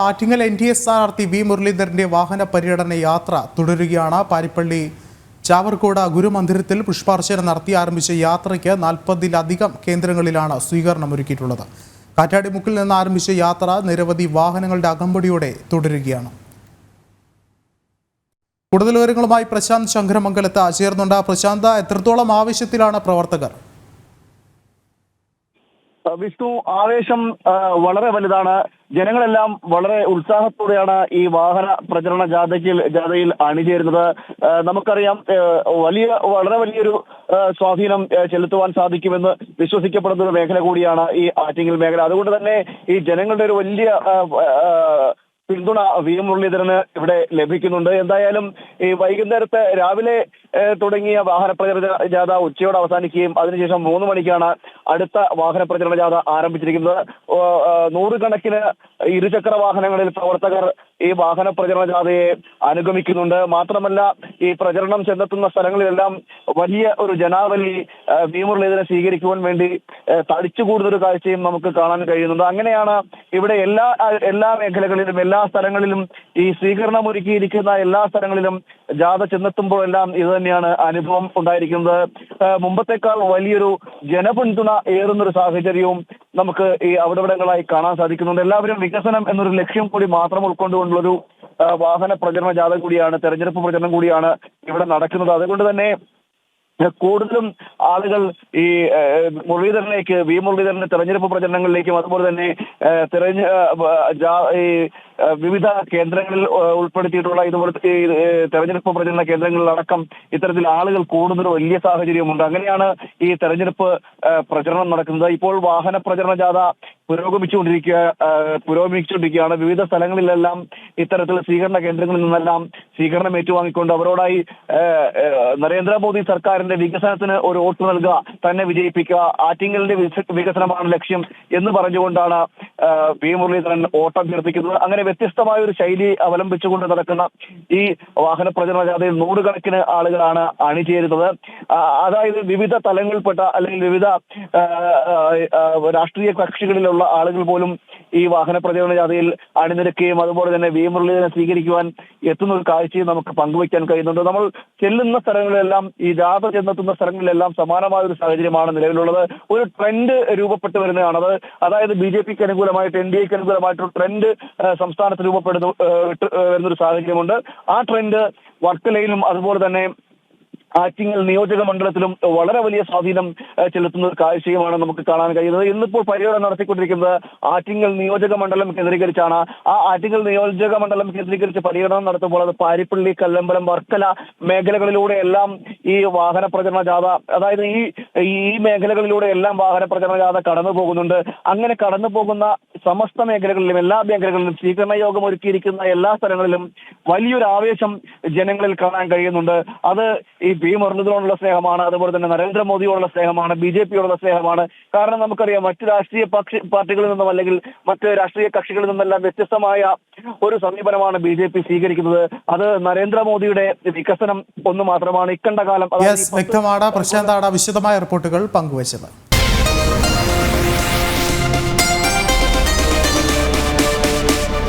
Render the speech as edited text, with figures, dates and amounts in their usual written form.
Attingal NDA സ്ഥാനാർത്ഥി V മുരളീധരന്റെ വാഹന പര്യടന യാത്ര തുടരുകയാണ്. പാരിപ്പള്ളി ചാവർക്കോട് ഗുരുമന്ദിരത്തിൽ പുഷ്പാർച്ചന നടത്തി ആരംഭിച്ച യാത്രയ്ക്ക് 40-ലധികം കേന്ദ്രങ്ങളിലാണ് സ്വീകരണമൊരുക്കിയിട്ടുള്ളത്. കാറ്റാടിമുക്കിൽ നിന്ന് ആരംഭിച്ച യാത്ര നിരവധി വാഹനങ്ങളുടെ അകമ്പടിയോടെ തുടരുകയാണ്. കൂടുതൽ വിവരങ്ങളുമായി പ്രശാന്ത് ശങ്കരമംഗലത്ത് ചേർന്നുണ്ട്. പ്രശാന്ത്, എത്രത്തോളം ആവശ്യത്തിലാണ് പ്രവർത്തകർ? വിഷ്ണു, ആവേശം വളരെ വലുതാണ്. ജനങ്ങളെല്ലാം വളരെ ഉത്സാഹത്തോടെയാണ് ഈ വാഹന പ്രചരണ ജാഥയിൽ അണിചേരുന്നത്. നമുക്കറിയാം, വളരെ വലിയൊരു സ്വാധീനം ചെലുത്തുവാൻ സാധിക്കുമെന്ന് വിശ്വസിക്കപ്പെടുന്ന ഒരു മേഖല കൂടിയാണ് ഈ ആറ്റിങ്ങൽ മേഖല. അതുകൊണ്ട് തന്നെ ഈ ജനങ്ങളുടെ ഒരു വലിയ പിന്തുണ വി മുരളീധരന് ഇവിടെ ലഭിക്കുന്നുണ്ട്. എന്തായാലും ഈ വൈകുന്നേരത്തെ രാവിലെ തുടങ്ങിയ വാഹന പ്രചരണ ജാഥ ഉച്ചയോടെ അവസാനിക്കുകയും അതിനുശേഷം 3 മണിക്കാണ് അടുത്ത വാഹന പ്രചരണ ജാഥ ആരംഭിച്ചിരിക്കുന്നത്. 100 കണക്കിന് ഇരുചക്ര വാഹനങ്ങളിൽ പ്രവർത്തകർ ഈ വാഹന പ്രചരണ ജാഥയെ അനുഗമിക്കുന്നുണ്ട്. മാത്രമല്ല, ഈ പ്രചരണം ചെന്നെത്തുന്ന സ്ഥലങ്ങളിലെല്ലാം വലിയ ഒരു ജനാവലി വി മുരളീധരനെ സ്വീകരിക്കുവാൻ വേണ്ടി തടിച്ചുകൂടുന്നൊരു കാഴ്ചയും നമുക്ക് കാണാൻ കഴിയുന്നുണ്ട്. അങ്ങനെയാണ് ഇവിടെ എല്ലാ മേഖലകളിലും എല്ലാ സ്ഥലങ്ങളിലും ഈ സ്വീകരണം ഒരുക്കിയിരിക്കുന്ന എല്ലാ സ്ഥലങ്ങളിലും ജാഥ ചെന്നെത്തുമ്പോഴെല്ലാം ഇത് തന്നെയാണ് അനുഭവം ഉണ്ടായിരിക്കുന്നത്. മുമ്പത്തേക്കാൾ വലിയൊരു ജനപിന്തുണ ഏറുന്നൊരു സാഹചര്യവും നമുക്ക് ഈ അവിടങ്ങളായി കാണാൻ സാധിക്കുന്നുണ്ട്. എല്ലാവരും വികസനം എന്നൊരു ലക്ഷ്യം കൂടി മാത്രം ഉൾക്കൊണ്ടുകൊണ്ടുള്ളൊരു വാഹന പ്രചരണ ജാഥ കൂടിയാണ്, തെരഞ്ഞെടുപ്പ് പ്രചരണം കൂടിയാണ് ഇവിടെ നടക്കുന്നത്. അതുകൊണ്ട് തന്നെ കൂടുതലും ആളുകൾ ഈ വി മുരളീധരന്റെ തെരഞ്ഞെടുപ്പ് പ്രചരണങ്ങളിലേക്കും അതുപോലെ തന്നെ വിവിധ കേന്ദ്രങ്ങളിൽ ഉൾപ്പെടുത്തിയിട്ടുള്ള ഇതുപോലത്തെ തെരഞ്ഞെടുപ്പ് പ്രചരണ കേന്ദ്രങ്ങളിലടക്കം ഇത്തരത്തിൽ ആളുകൾ കൂടുന്നൊരു വലിയ സാഹചര്യമുണ്ട്. അങ്ങനെയാണ് ഈ തെരഞ്ഞെടുപ്പ് പ്രചരണം നടക്കുന്നത്. ഇപ്പോൾ വാഹന പ്രചരണ ജാഥ പുരോഗമിച്ചുകൊണ്ടിരിക്കുകയാണ്. വിവിധ സ്ഥലങ്ങളിലെല്ലാം ഇത്തരത്തിൽ സ്വീകരണ കേന്ദ്രങ്ങളിൽ നിന്നെല്ലാം സ്വീകരണം ഏറ്റുവാങ്ങിക്കൊണ്ട് അവരോടായി നരേന്ദ്രമോദി സർക്കാരിന്റെ വികസനത്തിന് ഒരു വോട്ട് നൽകുക, തന്നെ വിജയിപ്പിക്കുക, ആറ്റിങ്ങലിന്റെ വികസനമാണ് ലക്ഷ്യം എന്ന് പറഞ്ഞുകൊണ്ടാണ് വി മുരളീധരൻ വോട്ടഭ്യർത്ഥിക്കുന്നത്. അങ്ങനെ വ്യത്യസ്തമായ ഒരു ശൈലി അവലംബിച്ചുകൊണ്ട് നടക്കുന്ന ഈ വാഹന പ്രചരണ ജാഥയിൽ 100 കണക്കിന് ആളുകളാണ് അണിചേരുന്നത്. അതായത് വിവിധ തലങ്ങളിൽപ്പെട്ട അല്ലെങ്കിൽ വിവിധ രാഷ്ട്രീയ കക്ഷികളിലുള്ള ആളുകൾ പോലും ഈ വാഹന പ്രചരണ ജാഥയിൽ അണിനിരക്കുകയും അതുപോലെ തന്നെ വി മുരളീധരനെ സ്വീകരിക്കുവാൻ എത്തുന്ന ഒരു കാഴ്ചയും നമുക്ക് പങ്കുവയ്ക്കാൻ കഴിയുന്നുണ്ട്. നമ്മൾ ചെല്ലുന്ന സ്ഥലങ്ങളിലെല്ലാം, ഈ ജാഥ ചെന്നെത്തുന്ന സ്ഥലങ്ങളിലെല്ലാം സമാനമായ ഒരു സാഹചര്യമാണ് നിലവിലുള്ളത്. ഒരു ട്രെൻഡ് രൂപപ്പെട്ടു വരുന്നതാണ്. അതായത് BJPക്ക് അനുകൂലമായിട്ട് NDAക്ക് അനുകൂലമായിട്ടൊരു ട്രെൻഡ് സംസ്ഥാനത്ത് വരുന്നൊരു സാഹചര്യമുണ്ട്. ആ ട്രെൻഡ് വർക്കലയിലും അതുപോലെ തന്നെ ആറ്റിങ്ങൽ നിയോജക മണ്ഡലത്തിലും വളരെ വലിയ സ്വാധീനം ചെലുത്തുന്ന ഒരു കാഴ്ചയുമാണ് നമുക്ക് കാണാൻ കഴിയുന്നത്. ഇന്നിപ്പോൾ പര്യടനം നടത്തിക്കൊണ്ടിരിക്കുന്നത് ആറ്റിങ്ങൽ നിയോജക മണ്ഡലം കേന്ദ്രീകരിച്ചാണ്. ആ ആറ്റിങ്ങൽ നിയോജക മണ്ഡലം കേന്ദ്രീകരിച്ച് പര്യടനം നടത്തുമ്പോൾ അത് പാരിപ്പള്ളി, കല്ലമ്പലം, വർക്കല മേഖലകളിലൂടെ എല്ലാം ഈ വാഹന പ്രചരണ ജാഥ, അതായത് ഈ മേഖലകളിലൂടെ എല്ലാം വാഹന പ്രചരണ ജാഥ കടന്നു പോകുന്നുണ്ട്. അങ്ങനെ കടന്നു പോകുന്ന സമസ്ത മേഖലകളിലും എല്ലാ മേഖലകളിലും സ്വീകരണ യോഗം ഒരുക്കിയിരിക്കുന്ന എല്ലാ സ്ഥലങ്ങളിലും വലിയൊരു ആവേശം ജനങ്ങളിൽ കാണാൻ കഴിയുന്നുണ്ട്. അത് ഈ വി മുരളീധരനോടുള്ള സ്നേഹമാണ്, അതുപോലെ തന്നെ നരേന്ദ്രമോദിയോടുള്ള സ്നേഹമാണ്, BJPയോടുള്ള സ്നേഹമാണ്. കാരണം നമുക്കറിയാം, മറ്റ് രാഷ്ട്രീയ പാർട്ടികളിൽ നിന്നും അല്ലെങ്കിൽ മറ്റ് രാഷ്ട്രീയ കക്ഷികളിൽ നിന്നെല്ലാം വ്യത്യസ്തമായ ഒരു സമീപനമാണ് BJP സ്വീകരിക്കുന്നത്. അത് നരേന്ദ്രമോദിയുടെ വികസനം ഒന്ന് മാത്രമാണ്. ഇക്കണ്ട കാലം വ്യക്തമാണ്. പ്രശാന്താണ് വിശദമായ റിപ്പോർട്ടുകൾ പങ്കുവച്ചത്.